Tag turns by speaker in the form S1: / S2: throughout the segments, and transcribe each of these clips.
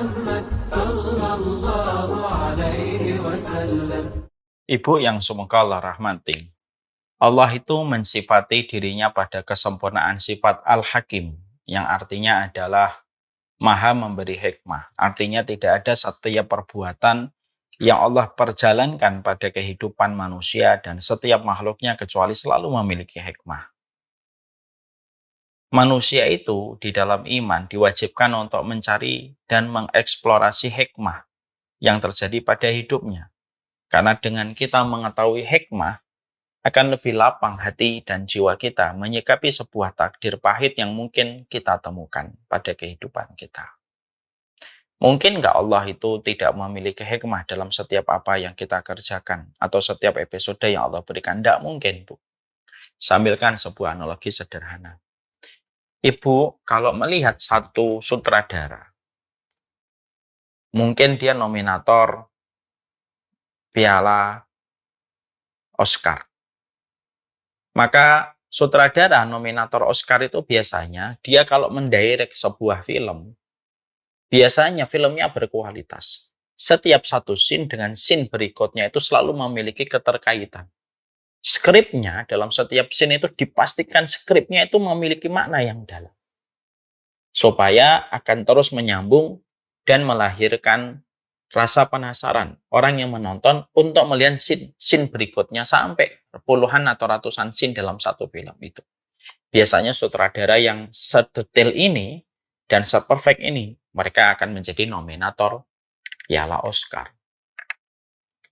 S1: محمد صلى الله عليه وسلم.
S2: Ibu yang semoga Allah rahmati, Allah itu mensifati dirinya pada kesempurnaan sifat Al-Hakim, yang artinya adalah Maha memberi hikmah. Artinya tidak ada setiap perbuatan yang Allah perjalankan pada kehidupan manusia dan setiap makhluknya kecuali selalu memiliki hikmah. Manusia itu di dalam iman diwajibkan untuk mencari dan mengeksplorasi hikmah yang terjadi pada hidupnya. Karena dengan kita mengetahui hikmah, akan lebih lapang hati dan jiwa kita menyikapi sebuah takdir pahit yang mungkin kita temukan pada kehidupan kita. Mungkin nggak Allah itu tidak memiliki hikmah dalam setiap apa yang kita kerjakan atau setiap episode yang Allah berikan? Nggak mungkin, Bu. Sambilkan sebuah analogi sederhana. Ibu, kalau melihat satu sutradara, mungkin dia nominator Piala Oscar. Maka sutradara nominator Oscar itu biasanya dia kalau mendirect sebuah film, biasanya filmnya berkualitas. Setiap satu scene dengan scene berikutnya itu selalu memiliki keterkaitan. Skripnya dalam setiap scene itu dipastikan skripnya itu memiliki makna yang dalam. Supaya akan terus menyambung dan melahirkan rasa penasaran orang yang menonton untuk melihat scene berikutnya sampai puluhan atau ratusan scene dalam satu film itu. Biasanya sutradara yang sedetail ini dan seperfect ini, mereka akan menjadi nominator Piala Oscar.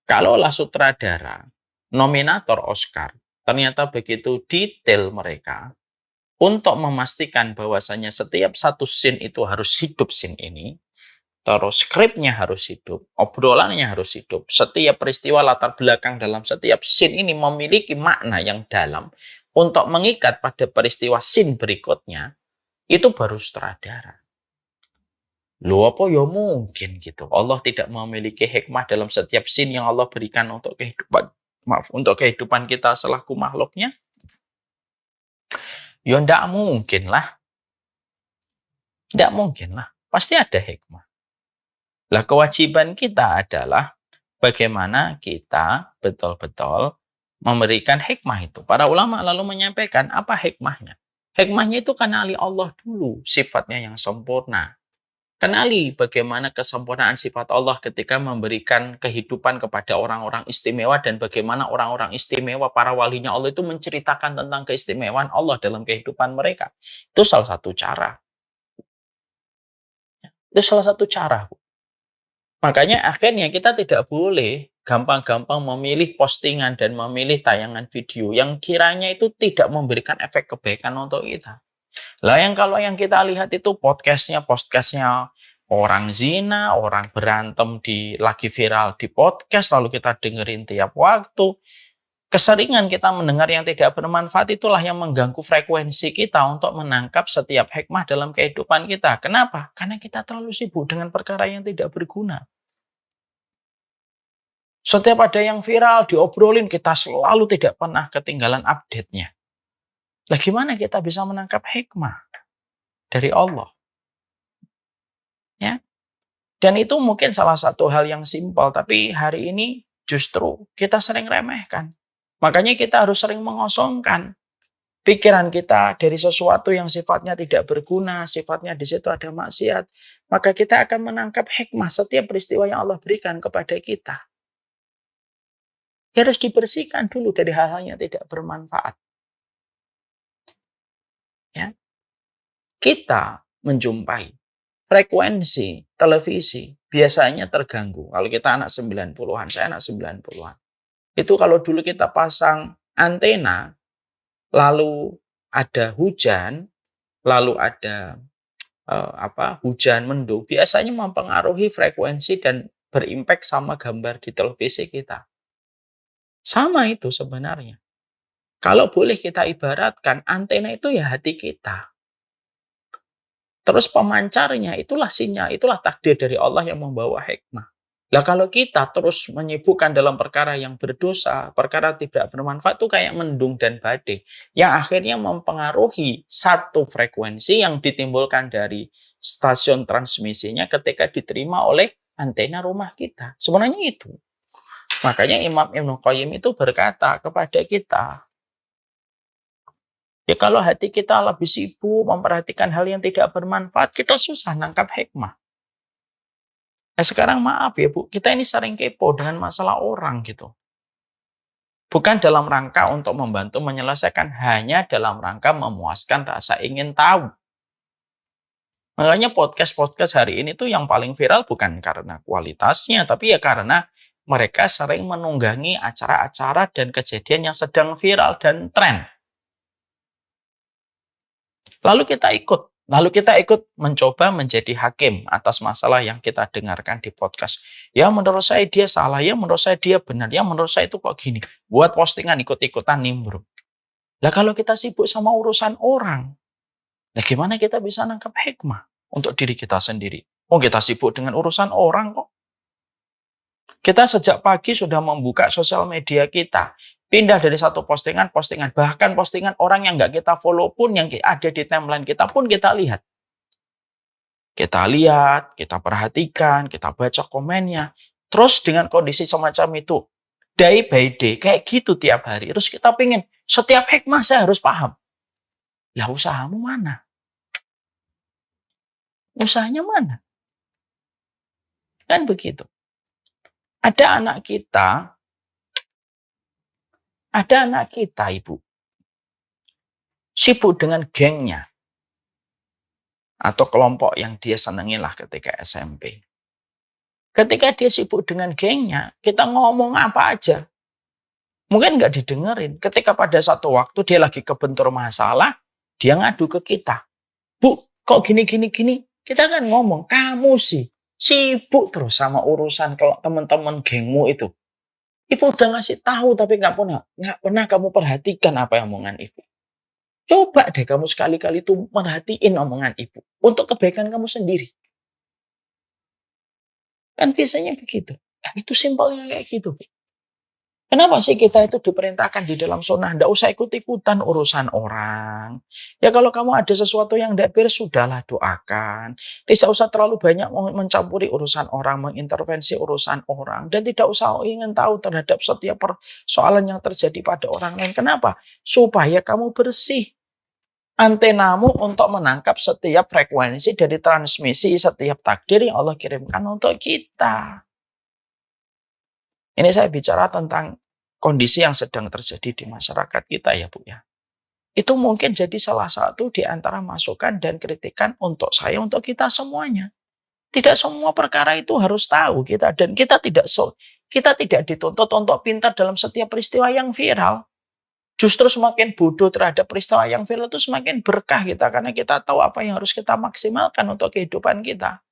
S2: Kalaulah sutradara nominator Oscar, ternyata begitu detail mereka untuk memastikan bahwasanya setiap satu scene itu harus hidup scene ini, terus skripnya harus hidup, obrolannya harus hidup, setiap peristiwa latar belakang dalam setiap scene ini memiliki makna yang dalam untuk mengikat pada peristiwa scene berikutnya, itu baru sutradara. Loh, apa ya mungkin gitu? Allah tidak memiliki hikmah dalam setiap scene yang Allah berikan untuk kehidupan kita selaku makhluknya? Ya ndak mungkin lah. Ndak mungkin lah. Pasti ada hikmah. Lah, kewajiban kita adalah bagaimana kita betul-betul memberikan hikmah itu. Para ulama lalu menyampaikan apa hikmahnya. Hikmahnya itu kenali Allah dulu, sifatnya yang sempurna. Kenali bagaimana kesempurnaan sifat Allah ketika memberikan kehidupan kepada orang-orang istimewa dan bagaimana orang-orang istimewa, para walinya Allah itu menceritakan tentang keistimewaan Allah dalam kehidupan mereka. Itu salah satu cara. Itu salah satu cara. Makanya akhirnya kita tidak boleh gampang-gampang memilih postingan dan memilih tayangan video yang kiranya itu tidak memberikan efek kebaikan untuk kita. Lah kalau yang kita lihat itu podcastnya orang zina, orang berantem lagi viral di podcast, lalu kita dengerin tiap waktu. Keseringan kita mendengar yang tidak bermanfaat itulah yang mengganggu frekuensi kita untuk menangkap setiap hikmah dalam kehidupan kita. Kenapa? Karena kita terlalu sibuk dengan perkara yang tidak berguna. Setiap ada yang viral, diobrolin, kita selalu tidak pernah ketinggalan update-nya. Lah gimana kita bisa menangkap hikmah dari Allah? Ya. Dan itu mungkin salah satu hal yang simpel, tapi hari ini justru kita sering remehkan. Makanya kita harus sering mengosongkan pikiran kita dari sesuatu yang sifatnya tidak berguna, sifatnya di situ ada maksiat. Maka kita akan menangkap hikmah setiap peristiwa yang Allah berikan kepada kita. Harus dibersihkan dulu dari hal-hal yang tidak bermanfaat. Ya. Kita menjumpai frekuensi televisi biasanya terganggu. Kalau kita anak 90-an, saya anak 90-an. Itu kalau dulu kita pasang antena, lalu ada hujan, lalu ada hujan mendung, biasanya mempengaruhi frekuensi dan berimpak sama gambar di televisi kita. Sama itu sebenarnya. Kalau boleh kita ibaratkan, antena itu ya hati kita. Terus pemancarnya itulah sinyal, itulah takdir dari Allah yang membawa hikmah. Lah kalau kita terus menyibukkan dalam perkara yang berdosa, perkara tidak bermanfaat itu kayak mendung dan badai yang akhirnya mempengaruhi satu frekuensi yang ditimbulkan dari stasiun transmisinya ketika diterima oleh antena rumah kita. Sebenarnya itu. Makanya Imam Ibnu Qayyim itu berkata kepada kita, ya kalau hati kita lebih sibuk memperhatikan hal yang tidak bermanfaat, kita susah nangkap hikmah. Nah sekarang maaf ya Bu, kita ini sering kepo dengan masalah orang gitu. Bukan dalam rangka untuk membantu menyelesaikan, hanya dalam rangka memuaskan rasa ingin tahu. Makanya podcast-podcast hari ini tuh yang paling viral bukan karena kualitasnya, tapi ya karena mereka sering menunggangi acara-acara dan kejadian yang sedang viral dan tren. Lalu kita ikut mencoba menjadi hakim atas masalah yang kita dengarkan di podcast. Ya menurut saya dia salah, ya menurut saya dia benar, ya menurut saya itu kok gini. Buat postingan ikut-ikutan nimbrung. Lah kalau kita sibuk sama urusan orang, nah gimana kita bisa nangkap hikmah untuk diri kita sendiri? Oh kita sibuk dengan urusan orang kok. Kita sejak pagi sudah membuka sosial media kita. Pindah dari satu postingan, bahkan postingan orang yang nggak kita follow pun, yang ada di timeline kita pun kita lihat. Kita lihat, kita perhatikan, kita baca komennya. Terus dengan kondisi semacam itu, day by day, kayak gitu tiap hari. Terus kita pengen, setiap hikmah saya harus paham. Lah usahamu mana? Usahanya mana? Kan begitu. Ada anak kita, Ibu, sibuk dengan gengnya atau kelompok yang dia senangi lah ketika SMP. Ketika dia sibuk dengan gengnya, kita ngomong apa aja, mungkin nggak didengerin. Ketika pada satu waktu dia lagi kebentur masalah, dia ngadu ke kita. Bu, kok gini. Kita kan ngomong, kamu sih sibuk terus sama urusan teman-teman gengmu itu. Ibu udah ngasih tahu tapi nggak pernah kamu perhatikan apa yang omongan ibu. Coba deh kamu sekali-kali tuh merhatiin omongan ibu untuk kebaikan kamu sendiri. Kan biasanya begitu. Nah, itu simpelnya kayak gitu. Kenapa sih kita itu diperintahkan di dalam sunnah? Nggak usah ikut-ikutan urusan orang. Ya kalau kamu ada sesuatu yang tidak beres, sudahlah doakan. Tidak usah terlalu banyak mencampuri urusan orang, mengintervensi urusan orang. Dan tidak usah ingin tahu terhadap setiap persoalan yang terjadi pada orang lain. Kenapa? Supaya kamu bersih antenamu untuk menangkap setiap frekuensi dari transmisi setiap takdir yang Allah kirimkan untuk kita. Ini saya bicara tentang kondisi yang sedang terjadi di masyarakat kita ya Bu ya. Itu mungkin jadi salah satu di antara masukan dan kritikan untuk saya, untuk kita semuanya. Tidak semua perkara itu harus tahu kita, dan kita tidak dituntut untuk pintar dalam setiap peristiwa yang viral. Justru semakin bodoh terhadap peristiwa yang viral itu semakin berkah kita, karena kita tahu apa yang harus kita maksimalkan untuk kehidupan kita.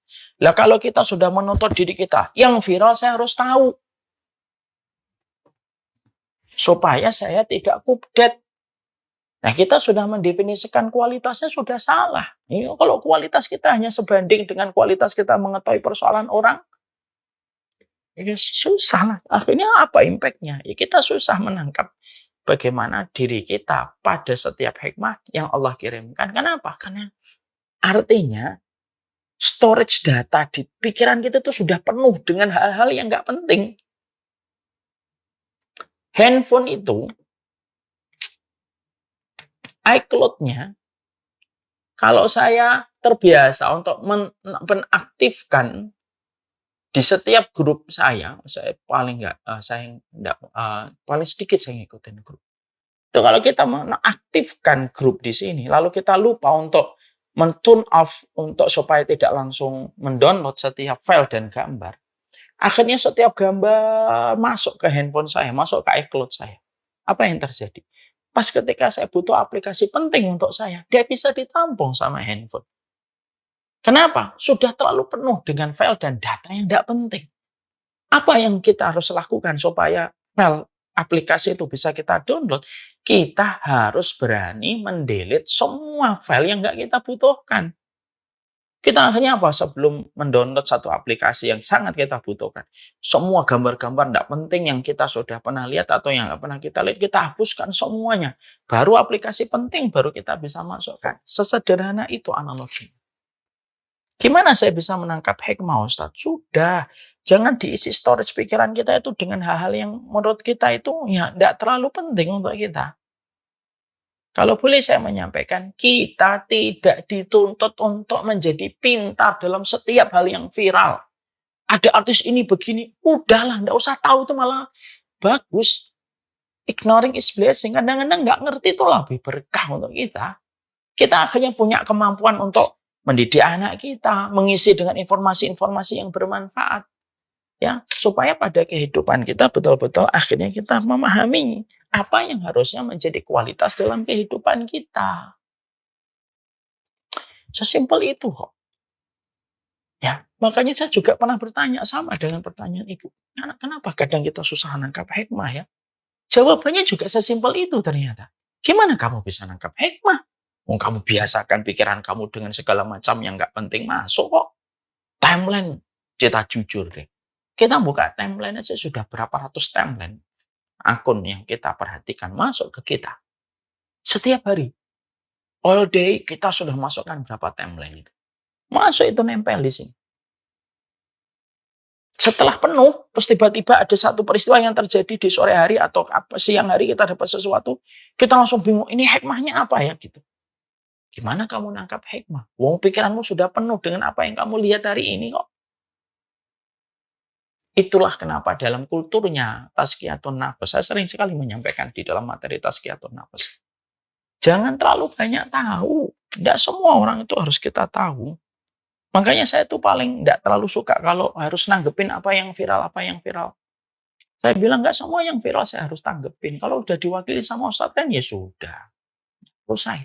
S2: Lah kalau kita sudah menuntut diri kita, yang viral saya harus tahu, supaya saya tidak update. Nah, kita sudah mendefinisikan kualitasnya sudah salah. Kalau kualitas kita hanya sebanding dengan kualitas kita mengetahui persoalan orang, ya susah lah. Akhirnya apa impact-nya? Ya kita susah menangkap bagaimana diri kita pada setiap hikmah yang Allah kirimkan. Kenapa? Karena artinya storage data di pikiran kita itu sudah penuh dengan hal-hal yang nggak penting. Handphone itu, iCloud-nya, kalau saya terbiasa untuk menaktifkan di setiap grup saya paling sedikit saya ngikutin grup. Itu kalau kita mengaktifkan grup di sini, lalu kita lupa untuk men-turn off supaya tidak langsung mendownload setiap file dan gambar. Akhirnya setiap gambar masuk ke handphone saya, masuk ke iCloud saya. Apa yang terjadi? Pas ketika saya butuh aplikasi penting untuk saya, dia bisa ditampung sama handphone. Kenapa? Sudah terlalu penuh dengan file dan data yang tidak penting. Apa yang kita harus lakukan supaya file aplikasi itu bisa kita download? Kita harus berani mendelete semua file yang nggak kita butuhkan. Kita akhirnya apa? Sebelum mendownload satu aplikasi yang sangat kita butuhkan, semua gambar-gambar tidak penting yang kita sudah pernah lihat atau yang nggak pernah kita lihat, kita hapuskan semuanya. Baru aplikasi penting, baru kita bisa masukkan. Sesederhana itu analogi. Gimana saya bisa menangkap hikmah, Ustaz? Sudah, jangan diisi storage pikiran kita itu dengan hal-hal yang menurut kita itu ya tidak terlalu penting untuk kita. Kalau boleh saya menyampaikan, kita tidak dituntut untuk menjadi pintar dalam setiap hal yang viral. Ada artis ini begini, udahlah, nggak usah tahu itu malah bagus. Ignoring is blessing. Kadang-kadang nggak ngerti itu lebih berkah untuk kita. Kita akhirnya punya kemampuan untuk mendidik anak kita, mengisi dengan informasi-informasi yang bermanfaat. Ya, supaya pada kehidupan kita betul-betul akhirnya kita memahami apa yang harusnya menjadi kualitas dalam kehidupan kita. Sesimpel itu kok. Ya, makanya saya juga pernah bertanya sama dengan pertanyaan Ibu. Kenapa kadang kita susah nangkap hikmah ya? Jawabannya juga sesimpel itu ternyata. Gimana kamu bisa nangkap hikmah? Kamu biasakan pikiran kamu dengan segala macam yang nggak penting masuk kok. Timeline, kita jujur deh. Kita buka timeline aja sudah berapa ratus timeline akun yang kita perhatikan masuk ke kita. Setiap hari. All day kita sudah masukkan berapa timeline itu. Masuk itu nempel di sini. Setelah penuh, terus tiba-tiba ada satu peristiwa yang terjadi di sore hari atau siang hari kita dapat sesuatu, kita langsung bingung, ini hikmahnya apa ya gitu. Gimana kamu nangkap hikmah? Wong pikiranmu sudah penuh dengan apa yang kamu lihat hari ini kok. Itulah kenapa dalam kulturnya tazkiyatun nafs, saya sering sekali menyampaikan di dalam materi tazkiyatun nafs. Jangan terlalu banyak tahu. Tidak semua orang itu harus kita tahu. Makanya saya tuh paling tidak terlalu suka kalau harus nanggepin apa yang viral, apa yang viral. Saya bilang nggak semua yang viral saya harus tanggepin. Kalau udah diwakili sama Ustadz kan ya sudah. Selesai.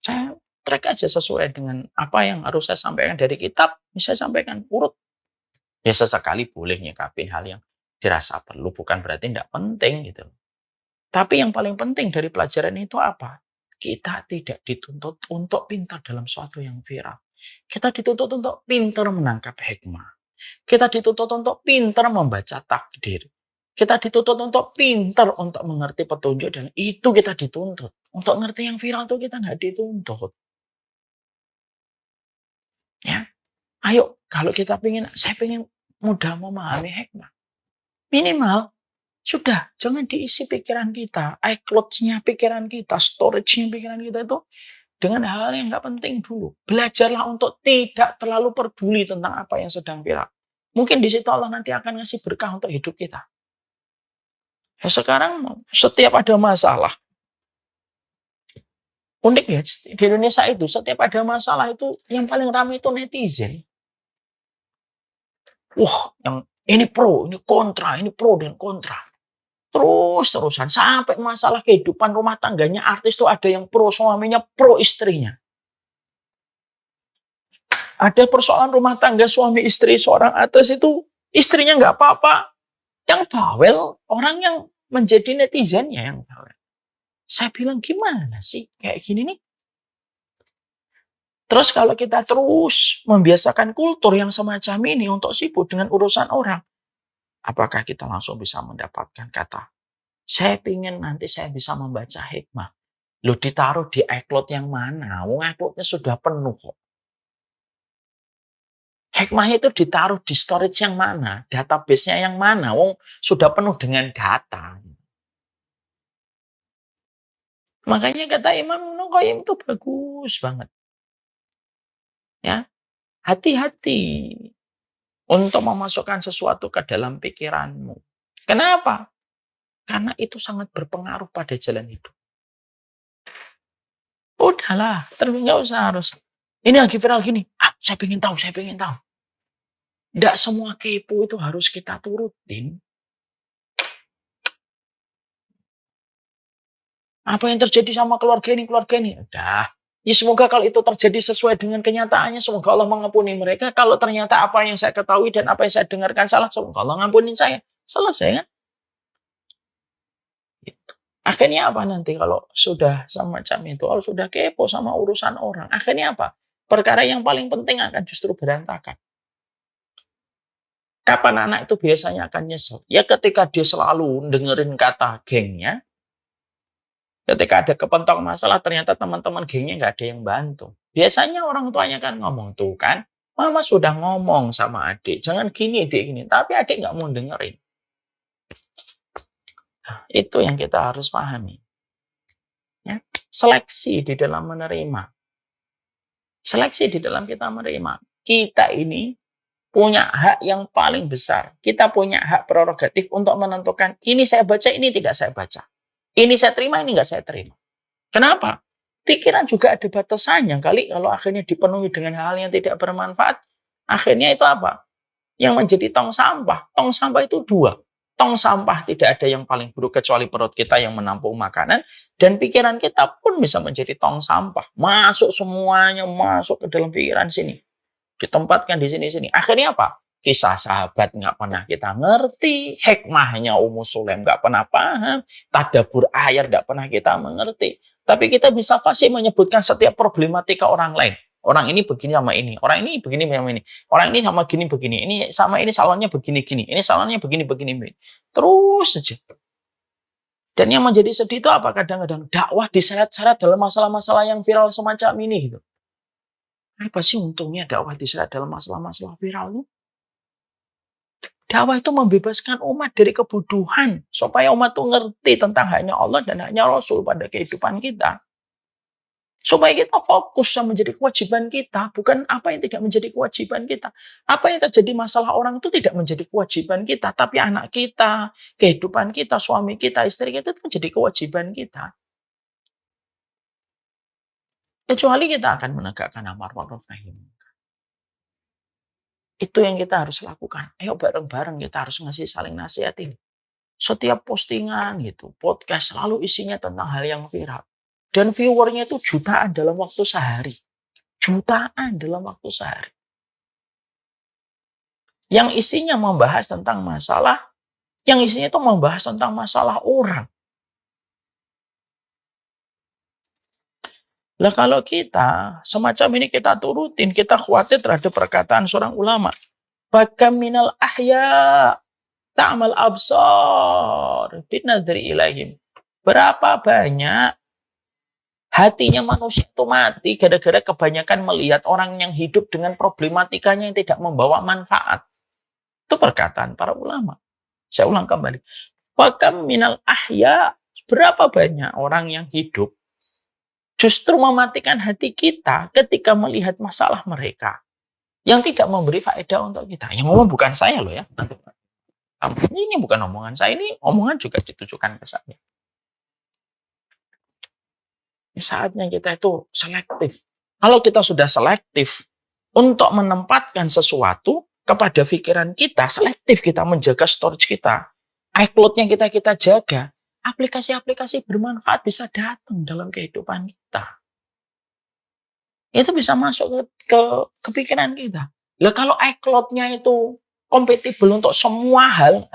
S2: Saya track aja sesuai dengan apa yang harus saya sampaikan dari kitab. Saya sampaikan urut. Ya sesekali boleh nyikapin hal yang dirasa perlu, bukan berarti tidak penting gitu. Tapi yang paling penting dari pelajaran itu apa? Kita tidak dituntut untuk pintar dalam suatu yang viral. Kita dituntut untuk pintar menangkap hikmah. Kita dituntut untuk pintar membaca takdir. Kita dituntut untuk pintar untuk mengerti petunjuk dan itu kita dituntut. Untuk ngerti yang viral itu kita nggak dituntut. Ya, ayo kalau kita saya pengen mudah memahami hikmah. Minimal sudah, jangan diisi pikiran kita, iCloud-nya pikiran kita, storage-nya pikiran kita itu dengan hal yang nggak penting dulu. Belajarlah untuk tidak terlalu peduli tentang apa yang sedang viral. Mungkin di situ Allah nanti akan ngasih berkah untuk hidup kita. Ya, sekarang setiap ada masalah, unik ya, di Indonesia itu setiap ada masalah itu yang paling ramai itu netizen. Wah, yang ini pro, ini kontra, ini pro dan kontra. Terus-terusan sampai masalah kehidupan rumah tangganya artis tuh ada yang pro suaminya, pro istrinya. Ada persoalan rumah tangga suami istri seorang artis itu istrinya nggak apa-apa. Yang bawel orang yang menjadi netizennya yang bawel. Saya bilang gimana sih kayak gini nih? Terus kalau kita terus membiasakan kultur yang semacam ini untuk sibuk dengan urusan orang, apakah kita langsung bisa mendapatkan kata, saya ingin nanti saya bisa membaca hikmah. Loh ditaruh di iCloud yang mana? iCloud-nya sudah penuh kok. Hikmahnya itu ditaruh di storage yang mana? Database-nya yang mana? Sudah penuh dengan data. Makanya kata Imam Ibnu Qayyim itu bagus banget. Ya, hati-hati untuk memasukkan sesuatu ke dalam pikiranmu. Kenapa? Karena itu sangat berpengaruh pada jalan hidup. Udahlah, nggak usah harus. Ini lagi viral gini. Saya pengen tahu, saya pengen tahu. Nggak semua kepo itu harus kita turutin. Apa yang terjadi sama keluarga ini, keluarga ini. Udah. Ya semoga kalau itu terjadi sesuai dengan kenyataannya, semoga Allah mengampuni mereka. Kalau ternyata apa yang saya ketahui dan apa yang saya dengarkan salah, semoga Allah ngampunin saya. Selesai kan? Gitu. Akhirnya apa nanti kalau sudah semacam itu, kalau sudah kepo sama urusan orang, akhirnya apa? perkara yang paling penting akan justru berantakan. Kapan anak itu biasanya akan nyesel? Ya ketika dia selalu dengerin kata gengnya, ketika ada kepentok masalah ternyata teman-teman gengnya nggak ada yang bantu. Biasanya orang tuanya kan ngomong, tuh kan, mama sudah ngomong sama adik, jangan gini, adik gini. Tapi adik nggak mau dengerin. Nah, itu yang kita harus pahami. Ya, seleksi di dalam menerima. Seleksi di dalam kita menerima. Kita ini punya hak yang paling besar. Kita punya hak prerogatif untuk menentukan ini saya baca, ini tidak saya baca. Ini saya terima, ini nggak saya terima. Kenapa? Pikiran juga ada batasannya. Kali kalau akhirnya dipenuhi dengan hal yang tidak bermanfaat, akhirnya itu apa? Yang menjadi tong sampah. Tong sampah itu dua. Tong sampah tidak ada yang paling buruk kecuali perut kita yang menampung makanan. Dan pikiran kita pun bisa menjadi tong sampah. Masuk semuanya, masuk ke dalam pikiran sini. Ditempatkan di sini-sini. Akhirnya apa? Kisah sahabat nggak pernah kita ngerti. Hikmahnya Ummu Sulaim nggak pernah paham. Tadabbur ayat nggak pernah kita mengerti. Tapi kita bisa fasih menyebutkan setiap problematika orang lain. Orang ini begini sama ini. Orang ini begini sama ini. Orang ini sama gini begini. Ini sama ini salahnya begini-gini. Ini salahnya begini-begini. Terus saja. Dan yang menjadi sedih itu apa? Kadang-kadang dakwah diseret-seret dalam masalah-masalah yang viral semacam ini gitu. Apa sih untungnya dakwah diseret dalam masalah-masalah viral itu? Dakwah itu membebaskan umat dari kebodohan. Supaya umat itu ngerti tentang hanya Allah dan hanya Rasul pada kehidupan kita. Supaya kita fokus yang menjadi kewajiban kita. Bukan apa yang tidak menjadi kewajiban kita. Apa yang terjadi masalah orang itu tidak menjadi kewajiban kita. Tapi anak kita, kehidupan kita, suami kita, istri kita itu menjadi kewajiban kita. Kecuali kita akan menegakkan amar ma'ruf nahi munkar. Itu yang kita harus lakukan. Ayo bareng-bareng kita harus ngasih saling nasihatin. Setiap postingan gitu, podcast selalu isinya tentang hal yang viral. Dan viewernya itu jutaan dalam waktu sehari. Jutaan dalam waktu sehari. Yang isinya membahas tentang masalah, yang isinya itu membahas tentang masalah orang. Lah kalau kita semacam ini kita turutin, kita khawatir terhadap perkataan seorang ulama. Bakam minal ahya ta'mal absar binadri ilaihim. Berapa banyak hatinya manusia itu mati gara-gara kebanyakan melihat orang yang hidup dengan problematikanya yang tidak membawa manfaat. Itu perkataan para ulama. Saya ulang kembali. Bakam minal ahya. Berapa banyak orang yang hidup justru mematikan hati kita ketika melihat masalah mereka yang tidak memberi faedah untuk kita. Yang ngomong bukan saya loh ya. Ini bukan omongan saya, ini omongan juga ditujukan ke saya. Saatnya kita itu selektif. Kalau kita sudah selektif untuk menempatkan sesuatu kepada pikiran kita, selektif kita menjaga storage kita, iCloud-nya kita jaga, aplikasi-aplikasi bermanfaat bisa datang dalam kehidupan kita. Itu bisa masuk ke pikiran kita. Lah kalau iCloud-nya itu kompatibel untuk semua hal,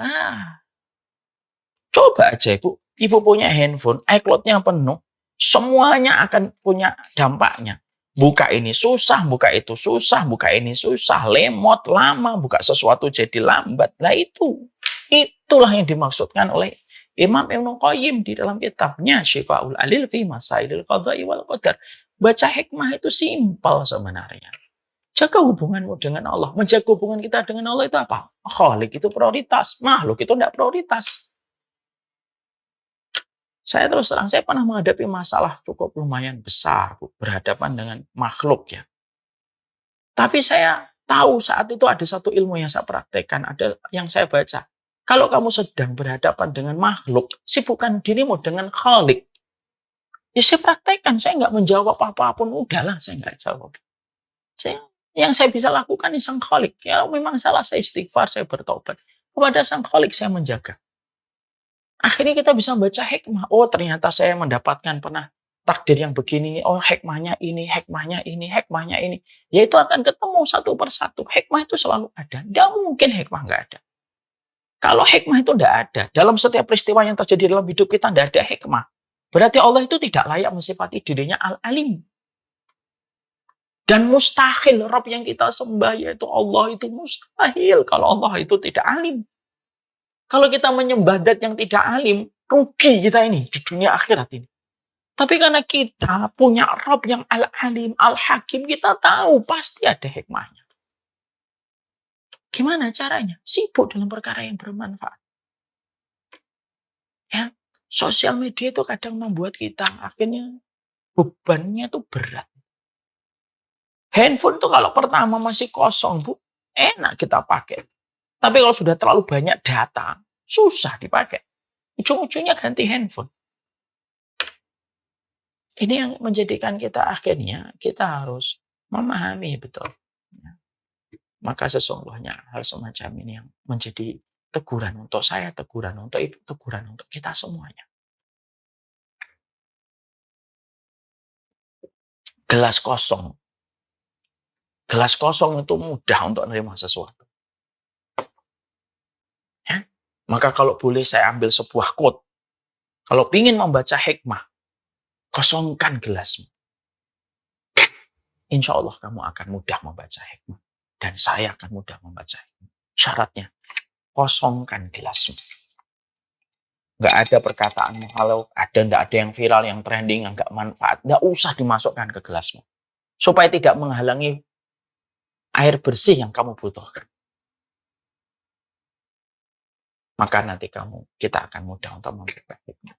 S2: coba aja ibu punya handphone, iCloud-nya penuh, semuanya akan punya dampaknya. Buka ini susah, buka itu susah, buka ini susah, lemot, lama, buka sesuatu jadi lambat. Nah itulah yang dimaksudkan oleh Imam Ibnu Qayyim di dalam kitabnya Syifa'ul Alil fi Masailil Qadha'i wal Qadar. Baca hikmah itu simpel sebenarnya. Jaga hubunganmu dengan Allah. Menjaga hubungan kita dengan Allah itu apa? Khalik itu prioritas, makhluk itu tidak prioritas. Saya terus terang, saya pernah menghadapi masalah cukup lumayan besar, Bu, berhadapan dengan makhluk ya. Tapi saya tahu saat itu ada satu ilmu yang saya praktekkan, ada yang saya baca. Kalau kamu sedang berhadapan dengan makhluk, sibukkan dirimu dengan Khalik. Ya saya praktekkan, saya nggak menjawab apapun, udahlah saya nggak jawab. Yang saya bisa lakukan ini sang Khalik. Ya memang salah, saya istighfar, saya bertobat. Kepada sang Khalik saya menjaga. Akhirnya kita bisa baca hikmah. Oh ternyata saya mendapatkan pernah takdir yang begini. Oh hikmahnya ini, hikmahnya ini, hikmahnya ini. Ya itu akan ketemu satu persatu. Hikmah itu selalu ada. Nggak mungkin hikmah nggak ada. Kalau hikmah itu nggak ada, dalam setiap peristiwa yang terjadi dalam hidup kita nggak ada hikmah. Berarti Allah itu tidak layak mensifati dirinya al-alim. Dan mustahil Rabb yang kita sembah yaitu Allah itu mustahil kalau Allah itu tidak alim. Kalau kita menyembah zat yang tidak alim, rugi kita ini di dunia akhirat ini. Tapi karena kita punya Rabb yang al-alim, al-hakim, kita tahu pasti ada hikmahnya. Gimana caranya? Sibuk dalam perkara yang bermanfaat. Ya, sosial media itu kadang membuat kita akhirnya bebannya tuh berat. Handphone tuh kalau pertama masih kosong, Bu, enak kita pakai. Tapi kalau sudah terlalu banyak data, susah dipakai. Ujung-ujungnya ganti handphone. Ini yang menjadikan kita akhirnya kita harus memahami betul. Maka sesungguhnya hal semacam ini yang menjadi teguran untuk saya, teguran untuk ibu, teguran untuk kita semuanya. Gelas kosong. Gelas kosong itu mudah untuk menerima sesuatu. Ya? Maka kalau boleh saya ambil sebuah quote. Kalau ingin membaca hikmah, kosongkan gelasmu. Insya Allah kamu akan mudah membaca hikmah. Dan saya akan mudah membaca hikmah. Syaratnya, kosongkan gelasmu. Nggak ada perkataan kalau nggak ada yang viral, yang trending, yang nggak manfaat. Nggak usah dimasukkan ke gelasmu. Supaya tidak menghalangi air bersih yang kamu butuhkan. Maka nanti kita akan mudah untuk memperbaiki hikmah.